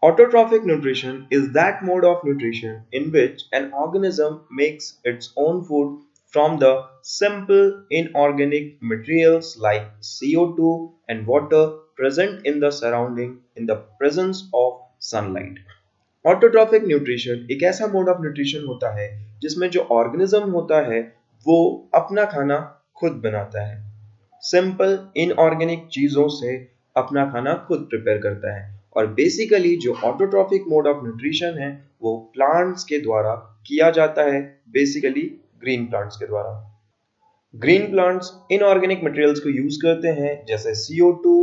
Autotrophic nutrition is that mode of nutrition in which an organism makes its own food from the simple inorganic materials like CO2 and water present in the surrounding in the presence of sunlight. Autotrophic nutrition एक ऐसा mode of nutrition होता है जिसमें जो organism होता है वो अपना खाना खुद बनाता है, सिंपल इनऑर्गेनिक चीजों से अपना खाना खुद प्रिपेयर करता है। और बेसिकली जो ऑटोट्रॉफिक मोड ऑफ न्यूट्रिशन है वो प्लांट्स के द्वारा किया जाता है, बेसिकली ग्रीन प्लांट्स के द्वारा। ग्रीन प्लांट्स इनऑर्गेनिक मटेरियल्स को यूज करते हैं जैसे CO2,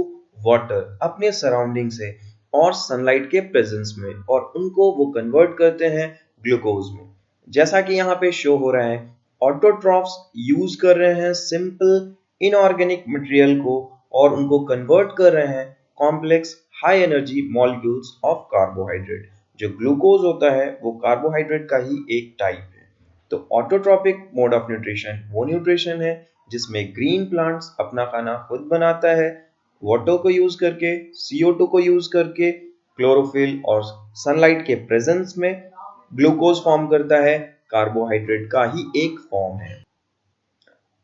वाटर अपने सराउंडिंग से और सनलाइट के प्रेजेंस में, और उनको वो कन्वर्ट करते हैं ग्लूकोज में। जैसा कि यहाँ पे शो हो रहा है, ऑटोट्रॉफ्स यूज कर रहे हैं सिंपल इनऑर्गेनिक मटेरियल को और उनको कन्वर्ट कर रहे हैं complex high energy molecules of carbohydrate. जो ग्लूकोज होता है वो कार्बोहाइड्रेट का ही एक टाइप है। तो ऑटोट्रॉपिक मोड ऑफ न्यूट्रिशन वो न्यूट्रिशन है जिसमें ग्रीन प्लांट्स अपना खाना खुद बनाता है, वाटर को यूज करके, CO2 को यूज करके, क्लोरोफिल और सनलाइट के प्रेजेंस में ग्लूकोज फॉर्म करता है, कार्बोहाइड्रेट का ही एक फॉर्म है।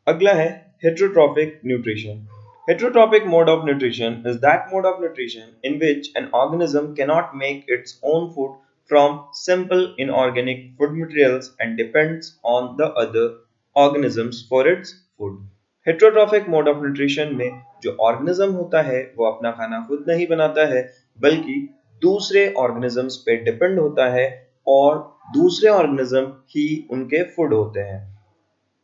अगला है heterotrophic nutrition. Heterotrophic mode of nutrition is that mode of nutrition in which an organism cannot make its own food from simple inorganic food materials and depends on the other organisms for its food. Heterotrophic mode of nutrition में जो organism होता है वो अपना खाना खुद नहीं बनाता है बल्कि दूसरे organisms पे depend होता है और दूसरे organism ही उनके food होते हैं।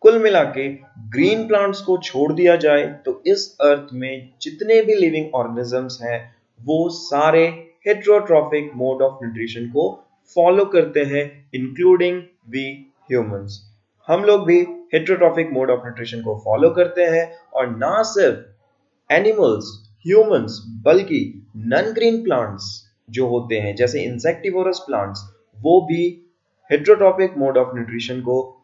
कुल मिला के ग्रीन प्लांट्स को छोड़ दिया जाए तो इस अर्थ में जितने भी लिविंग ऑर्गेनिजम्स हैं वो सारे हेटेरोट्रॉफिक मोड ऑफ न्यूट्रिशन को फॉलो करते हैं, इंक्लूडिंग वी ह्यूमंस। हम लोग भी हेटेरोट्रॉफिक मोड ऑफ न्यूट्रिशन को फॉलो करते हैं, और ना सिर्फ एनिमल्स, ह्यूमंस, बल्कि नॉन ग्रीन प्लांट्स जो होते हैं जैसे इंसेक्टिवोरस प्लांट्स वो भी हेटेरोट्रॉपिक मोड ऑफ न्यूट्रिशन को